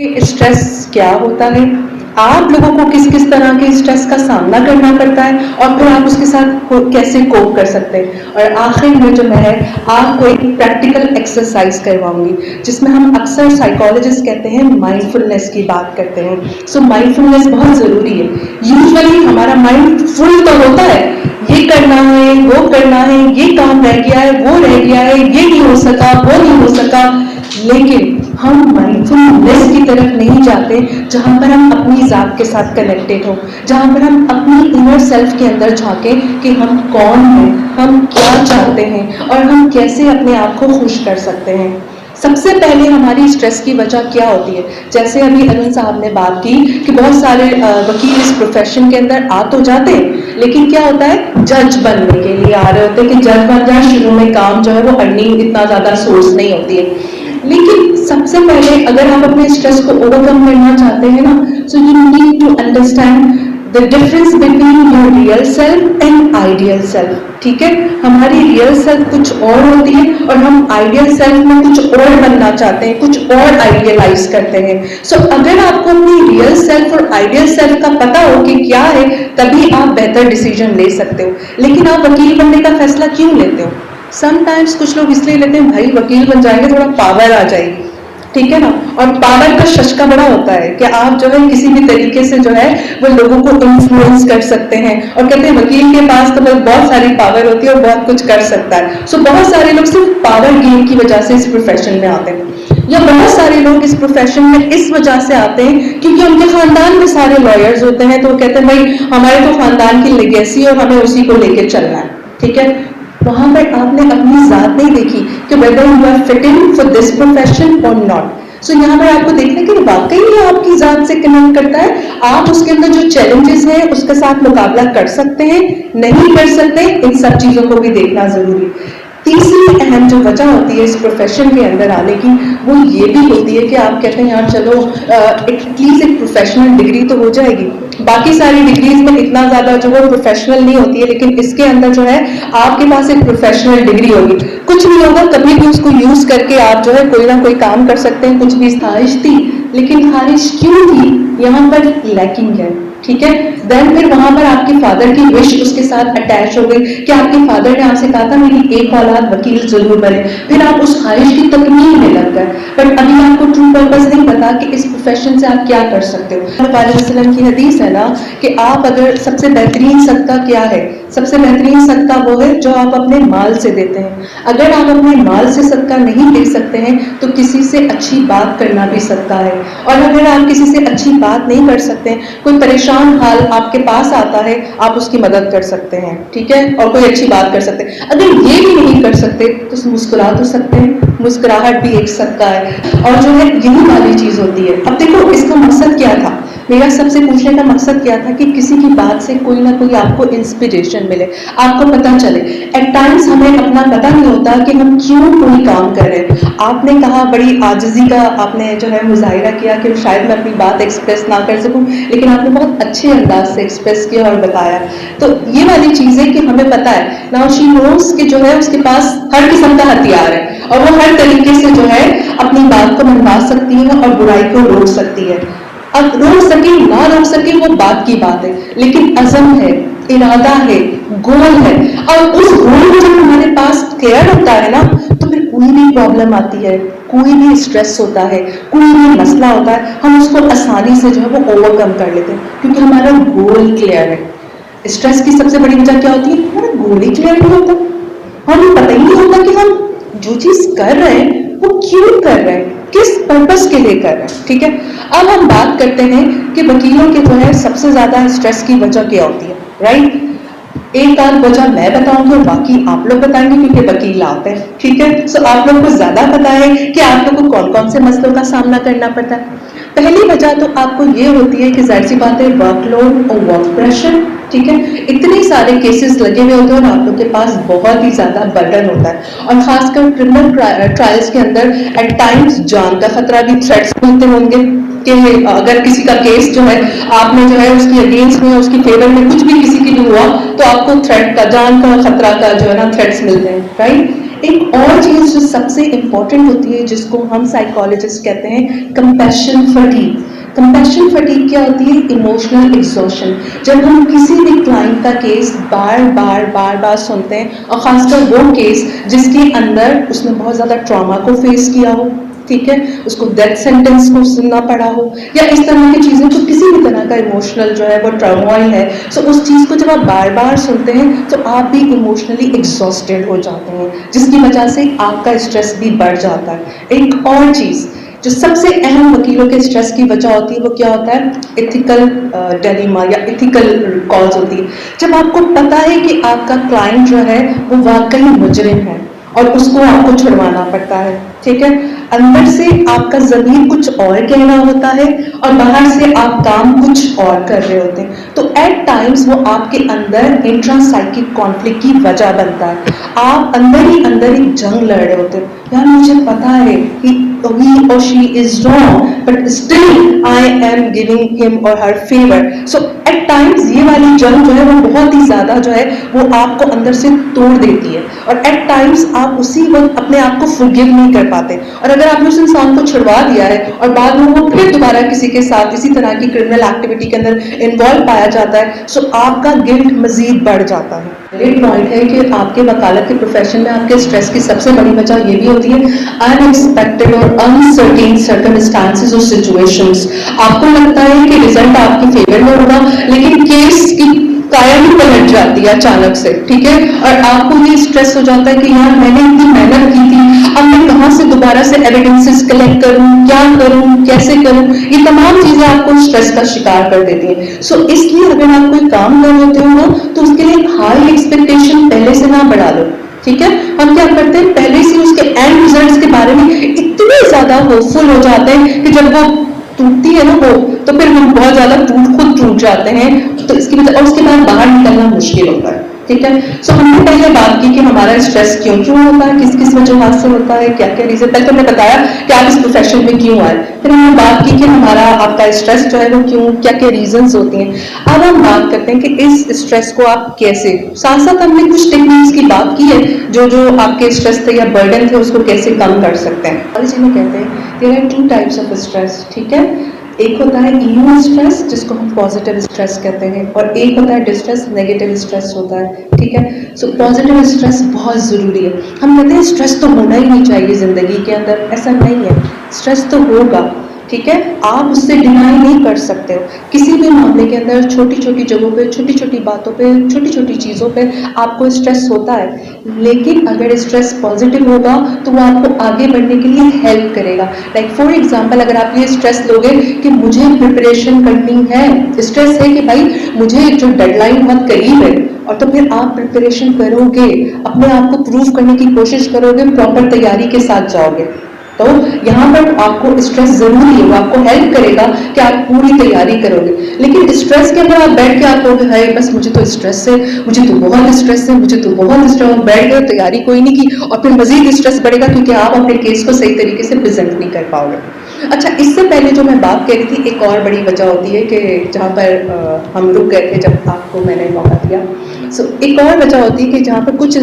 Stress क्या होता है, आप लोगों को किस किस तरह के स्ट्रेस का सामना करना पड़ता है और फिर आप उसके साथ कैसे कोप कर सकते हैं। और आखिर में जो मैं आपको एक प्रैक्टिकल एक्सरसाइज करवाऊंगी जिसमें हम अक्सर साइकोलॉजिस्ट कहते हैं माइंडफुलनेस की बात करते हैं। सो माइंडफुलनेस बहुत ज़रूरी है। यूजुअली हमारा माइंड फुल तो होता है, ये करना है, वो करना है, ये काम रह गया है, वो रह गया है, ये नहीं हो सका, वो नहीं हो सका, लेकिन हम माइंडफुलनेस की तरफ नहीं जाते जहां पर हम अपनी जात के साथ कनेक्टेड हो, जहां पर हम अपनी इनर सेल्फ के अंदर झांके कि हम कौन हैं, हम क्या चाहते हैं और हम कैसे अपने आप को खुश कर सकते हैं। सबसे पहले हमारी स्ट्रेस की वजह क्या होती है। जैसे अभी अरुण साहब ने बात की कि बहुत सारे वकील इस प्रोफेशन के अंदर आ तो जाते हैं, लेकिन क्या होता है, जज बनने के लिए आ रहे होते हैं कि जज बन जाए। शुरू में काम जो है वो अर्निंग इतना ज्यादा सोर्स नहीं होती है, लेकिन सबसे पहले अगर आप अपने स्ट्रेस को ओवरकम करना चाहते हैं ना, so you need to understand the difference between your real self and ideal self. ठीक है, हमारी रियल सेल्फ कुछ और होती है और हम आइडियल सेल्फ में कुछ और बनना चाहते हैं, कुछ और आइडियलाइज करते हैं। सो अगर आपको अपनी रियल सेल्फ और आइडियल सेल्फ का पता हो कि क्या है, तभी आप बेहतर डिसीजन ले सकते हो। लेकिन आप वकील बनने का फैसला क्यों लेते हो? समटाइम्स कुछ लोग इसलिए लेते हैं, भाई वकील बन जाएंगे, थोड़ा पावर आ जाएगी, ठीक है ना। और पावर का शशका बड़ा होता है कि आप जो है किसी भी तरीके से जो है वो लोगों को इन्फ्लुएंस कर सकते हैं, और कहते हैं वकील के पास तो बहुत सारी पावर होती है और बहुत कुछ कर सकता है। सो बहुत सारे लोग सिर्फ पावर गेम की वजह से इस प्रोफेशन में आते हैं, या बहुत सारे लोग इस प्रोफेशन में इस वजह से आते हैं क्योंकि उनके खानदान में सारे लॉयर्स होते हैं, तो वो कहते हैं भाई हमारे तो खानदान की लेगेसी और हमें उसी को लेके चलना है। ठीक है, वहां पर आपने अपनी जात नहीं देखी कि whether you are fitting for this profession और नॉट। सो यहाँ पर आपको देखना कि वाकई ये आपकी जात से कनेक्ट करता है, आप उसके अंदर जो चैलेंजेस हैं उसके साथ मुकाबला कर सकते हैं, नहीं कर सकते, इन सब चीजों को भी देखना जरूरी। तीसरी अहम जो वजह होती है इस प्रोफेशन के अंदर आने की, वो ये भी होती है कि आप कहते हैं यार चलो एटलीस्ट एक प्रोफेशनल डिग्री तो हो जाएगी। बाकी सारी डिग्रीज में इतना ज्यादा जो है प्रोफेशनल नहीं होती है, लेकिन इसके अंदर जो है आपके पास एक प्रोफेशनल डिग्री होगी। कुछ नहीं होगा, कभी भी उसको यूज करके आप जो है कोई ना कोई काम कर सकते हैं। कुछ भी ख्वाहिश थी, लेकिन ख्वाहिश क्यों थी, यहाँ पर लैकिंग है। ठीक है, देन फिर वहां पर आपके फादर की विश उसके साथ अटैच हो गई कि आपके फादर ने आपसे कहा था मेरी एक औलाद वकील जरूर बने, फिर आप उस ख्वाहिश की तकमील में लग गए, बट अभी आपको ट्रू पर्पस नहीं पता कि इस प्रोफेशन से आप क्या कर सकते हो। वसल्लम की हदीस है ना कि आप अगर सबसे बेहतरीन सदका क्या है, सबसे बेहतरीन सदका वो है जो आप अपने माल से देते हैं। अगर आप अपने माल से सदका नहीं दे सकते हैं तो किसी से अच्छी बात करना भी सदका है, और अगर आप किसी से अच्छी बात नहीं कर सकते, कोई परेशान हाल आपके पास आता है, आप उसकी मदद कर सकते हैं। ठीक है, और कोई अच्छी बात कर सकते हैं। अगर ये भी नहीं कर सकते तो मुस्कुरा तो सकते हैं, मुस्कुराहट भी एक सदका है। और जो है यही वाली चीज होती है। अब देखो इसका मकसद क्या था, मेरा सबसे पूछने का मकसद क्या था कि किसी की बात से कोई ना कोई आपको इंस्पिरेशन मिले, आपको पता चले। एट टाइम्स हमें अपना पता नहीं होता कि हम क्यों कोई काम कर रहे हैं। आपने कहा बड़ी आजिजी का आपने जो है मुजाहिरा किया कि शायद मैं अपनी बात एक्सप्रेस ना कर सकूं, लेकिन आपने बहुत अच्छे अंदाज से एक्सप्रेस किया और बताया। तो ये वाली चीज है कि हमें पता है नाउ शी नोस कि जो है उसके पास हर किस्म का हथियार है और वो हर तरीके से जो है अपनी बात को मनवा सकती है और बुराई को रोक सकती है। अब रोक सके ना रोक सके वो बात की बात है, लेकिन अज़म है, इरादा है, गोल है, और उस गोल को जब हमारे पास क्लियर होता है ना, तो फिर कोई भी प्रॉब्लम आती है, कोई भी स्ट्रेस होता है, कोई भी मसला होता है, हम उसको आसानी से जो है वो ओवरकम कर लेते हैं क्योंकि हमारा गोल क्लियर है। स्ट्रेस की सबसे बड़ी वजह क्या होती है, हमारा गोल ही क्लियर नहीं होता, हमें पता ही नहीं होता कि हम जो चीज कर रहे हैं वो क्यों कर रहे हैं, किस पर्पस के लिए कर रहे हैं। ठीक है, अब हम बात करते हैं कि वकीलों के जो है सबसे ज्यादा स्ट्रेस की वजह क्या होती है, राइट। एक आध वजह मैं बताऊंगी और बाकी आप लोग बताएंगे क्योंकि वकील आप हैं। ठीक है, सो आप लोग को ज्यादा पता है कि आप लोग को कौन कौन से मसलों का सामना करना पड़ता है। पहली वजह तो आपको ये होती है कि जाहिर सी बात है वर्कलोड और वर्क प्रेशर। ठीक है, इतने सारे केसेस लगे हुए होते हैं और आप लोग के पास बहुत ही ज्यादा बर्डन होता है, और खासकर क्रिमिनल ट्रायल्स के अंदर एट टाइम्स जान का खतरा भी, थ्रेट्स मिलते होंगे कि अगर किसी का केस जो है आपने जो है उसकी अगेंस्ट में, उसकी फेवर में कुछ भी किसी के लिए हुआ तो आपको थ्रेट का, जान का खतरा का जो है ना थ्रेट्स मिलते हैं, राइट। एक और चीज जो सबसे इंपॉर्टेंट होती है, जिसको हम साइकोलॉजिस्ट कहते हैं कंपैशन फटीग। कंपैशन फटीग क्या होती है? Emotional exhaustion. जब हम किसी भी क्लाइंट का केस बार बार सुनते हैं, और खासकर वो केस जिसके अंदर उसने बहुत ज्यादा ट्रॉमा को फेस किया हो, ठीक है, उसको डेथ सेंटेंस को सुनना पड़ा हो, या इस तरह की चीजें, तो किसी भी तरह का इमोशनल जो है वो टर्मोइल है, सो उस चीज को जब आप बार बार सुनते हैं तो आप भी इमोशनली एग्जॉस्टेड हो जाते हैं, जिसकी वजह से आपका स्ट्रेस भी बढ़ जाता है। एक और चीज जो सबसे अहम वकीलों के स्ट्रेस की वजह होती है, वो क्या होता है? एथिकल डिलेमा या एथिकल कॉल्स होती है। जब आपको पता है कि आपका क्लाइंट जो है वो वाकई मुजरिम है और उसको आपको छुड़वाना पड़ता है, ठीक है, अंदर से आपका ज़मीर कुछ और कह रहा होता है और बाहर से आप काम कुछ और कर रहे होते हैं, तो एट टाइम्स वो आपके अंदर इंट्रासाइकिक कॉन्फ्लिक्ट की वजह बनता है। आप अंदर ही अंदर एक जंग लड़ रहे होते हैं, यार मुझे पता है कि he or she is wrong, but still I am giving him or her favor. So at times ये वाली जंग जो है वो बहुत ही ज्यादा जो है वो आपको अंदर से तोड़ देती है, और एट टाइम्स आप उसी वक्त अपने आप को फॉरगिव नहीं कर पाते, और अगर आपने उस इंसान को छुड़वा दिया है और बाद में वो फिर दोबारा किसी के साथ इसी तरह की क्रिमिनल एक्टिविटी के अंदर इन्वॉल्व पाया जाता है, सो आपका गिल्ट मजीद बढ़ जाता है। एक पॉइंट है कि आपके वकालत के प्रोफेशन में आपके स्ट्रेस की सबसे बड़ी वजह ये भी होती है अनएक्सपेक्टेड और अनसर्टेन सर्कमस्टांसेस और सिचुएशंस। आपको लगता है कि रिजल्ट आपके फेवर में होगा, लेकिन केस की काया भी पलट जाती है अचानक से, ठीक है, और आपको ये स्ट्रेस हो जाता है कि यार मैंने इतनी मेहनत की थी, अब मैं कहाँ से दोबारा से एविडेंसेस कलेक्ट करूं, क्या करूं, कैसे करूं, ये तमाम चीजें आपको स्ट्रेस का शिकार कर देती हैं। सो इसलिए अगर आप कोई काम कर रहे होते हो ना, तो उसके लिए हाई एक्सपेक्टेशन पहले से ना बढ़ा लो, ठीक है। हम क्या करते हैं, पहले से उसके एंड रिजल्ट्स के बारे में इतने ज्यादा होपफुल हो जाते हैं कि जब वो टूटती है ना वो, तो फिर हम बहुत ज्यादा खुद टूट जाते हैं, तो इसकी वजह, और उसके बाद बाहर निकलना मुश्किल होता है, ठीक है। सो हमने पहले बात की कि हमारा स्ट्रेस क्यों क्यों होता है, किस किस वजह से होता है, क्या क्या रीजन, पहले तो हमने बताया कि आप इस प्रोफेशन में क्यों आए, फिर हमने बात की कि हमारा आपका स्ट्रेस जो है वो क्यों, क्या क्या रीजंस होती हैं। अब हम बात करते हैं कि इस स्ट्रेस को आप कैसे, साथ साथ हमने कुछ टेक्निक्स की बात की है जो जो आपके स्ट्रेस थे या बर्डन थे उसको कैसे कम कर सकते हैं। और इसी में कहते हैं there are 2 types of stress, ठीक है। एक होता है इम्यून स्ट्रेस जिसको हम पॉजिटिव स्ट्रेस कहते हैं, और एक होता है डिस्ट्रेस, नेगेटिव स्ट्रेस होता है, ठीक है। सो पॉजिटिव स्ट्रेस बहुत ज़रूरी है। हम कहते हैं स्ट्रेस तो होना ही नहीं चाहिए ज़िंदगी के अंदर, ऐसा नहीं है, स्ट्रेस तो होगा, ठीक है, आप उससे डिनाई नहीं कर सकते हो। किसी भी मामले के अंदर छोटी छोटी जगहों पे, छोटी छोटी बातों पे, छोटी छोटी चीज़ों पे आपको स्ट्रेस होता है, लेकिन अगर स्ट्रेस पॉजिटिव होगा तो वो आपको आगे बढ़ने के लिए हेल्प करेगा। लाइक फॉर एग्जांपल, अगर आप ये स्ट्रेस लोगे कि मुझे प्रिपरेशन करनी है, स्ट्रेस है कि भाई मुझे जो डेडलाइन बहुत करीब है, और तो फिर आप प्रिपरेशन करोगे, अपने आप को प्रूव करने की कोशिश करोगे, प्रॉपर तैयारी के साथ जाओगे, तो यहाँ पर आपको स्ट्रेस जरूरी है, वो आपको हेल्प करेगा कि आप पूरी तैयारी करोगे। लेकिन स्ट्रेस के अंदर आप बैठ के आप कहोगे हाय बस मुझे तो स्ट्रेस है, मुझे तो बहुत स्ट्रेस है, मुझे तो बहुत स्ट्रेस, बैठ गए, तैयारी कोई नहीं की, और फिर मजीद स्ट्रेस बढ़ेगा क्योंकि आप अपने केस को सही तरीके से प्रेजेंट नहीं कर पाओगे। अच्छा, इससे पहले जो मैं बात कह रही थी, एक और बड़ी वजह होती है कि जहाँ पर हम रुक गए थे जब आपको मैंने मौका दिया, एक और वजह होती है कि जहाँ पर कुछ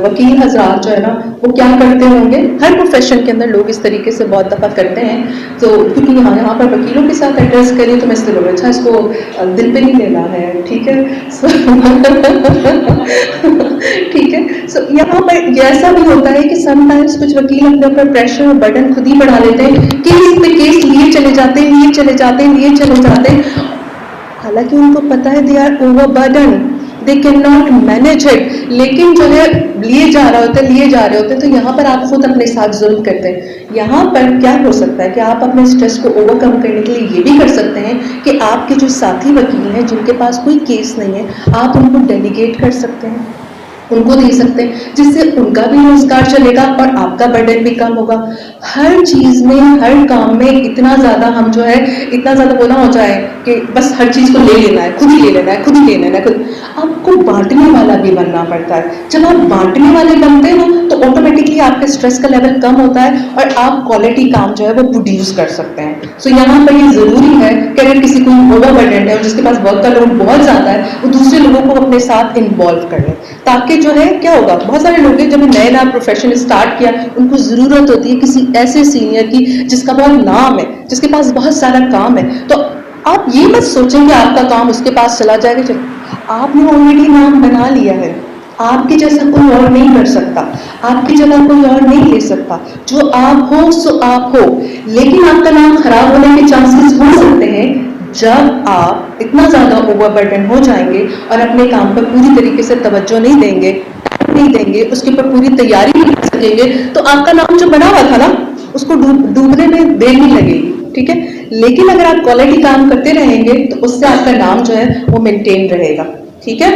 वकील हजरात जो है ना वो क्या करते होंगे, हर प्रोफेशन के अंदर लोग इस तरीके से बहुत दफ़ा करते हैं, तो क्योंकि यहाँ पर वकीलों के साथ एड्रेस करें तो मैं इसलिए बोलूँ अच्छा इसको दिल पे नहीं लेना है, ठीक है। ठीक है, सो यहाँ पर ऐसा भी होता है कि समटाइम्स कुछ वकील अपने ऊपर प्रेशर और बर्डन खुद ही बढ़ा लेते हैं, केस पे केस लिए चले जाते हैं, लिए चले जाते हैं, लिए चले जाते हैं, हालांकि उनको पता है they are over burden, they can not manage it, लेकिन जो है लिए जा रहे होते हैं, लिए जा रहे होते हैं, तो यहाँ पर आप खुद अपने साथ जुल्म करते हैं। यहाँ पर क्या हो सकता है कि आप अपने स्ट्रेस को ओवरकम करने के लिए ये भी कर सकते हैं कि आपके जो साथी वकील हैं जिनके पास कोई केस नहीं है, आप उनको डेलीगेट कर सकते हैं, उनको दे सकते हैं, जिससे उनका भी रोजगार चलेगा और आपका बर्डन भी कम होगा। हर चीज में, हर काम में इतना ज्यादा हम जो है, इतना ज्यादा बोला हो जाए कि बस हर चीज को ले लेना है, खुद ही ले लेना है, खुद ही ले लेना है, खुद आपको बांटने वाला भी बनना पड़ता है। जब आप बांटने वाले बनते हैं ना तो ऑटोमेटिकली आपके स्ट्रेस का लेवल कम होता है और आप क्वालिटी काम जो है वो प्रोड्यूस कर सकते हैं। सो यहाँ पर ये जरूरी है कि अगर किसी को ओवरबर्डन है और जिसके पास वर्क का लोड बहुत ज्यादा है, वो दूसरे लोगों को अपने साथ इन्वॉल्व कर ले, ताकि जो है क्या होगा, बहुत सारे लोग हैं जब नए नया प्रोफेशन स्टार्ट किया, उनको जरूरत होती है किसी ऐसे सीनियर की जिसका बहुत नाम है, जिसके पास बहुत सारा काम है। तो आप ये मत सोचें कि आपका काम उसके पास चला जाएगा। आपने ऑलरेडी नाम बना लिया है, आपके जैसा कोई और नहीं कर सकता, आपकी जगह कोई और नहीं ले सकता। जो आप हो सो आप हो, लेकिन आपका नाम खराब होने के चांसेस हो सकते हैं जब आप इतना ज्यादा ओवरबर्डन हो जाएंगे और अपने काम पर पूरी तरीके से तवज्जो नहीं देंगे, उसके ऊपर पूरी तैयारी नहीं कर सकेंगे, तो आपका नाम जो बना हुआ था ना, उसको डूबने में देर नहीं लगेगी। ठीक है, लेकिन अगर आप क्वालिटी काम करते रहेंगे तो उससे आपका नाम जो है वो मेंटेन रहेगा। ठीक है।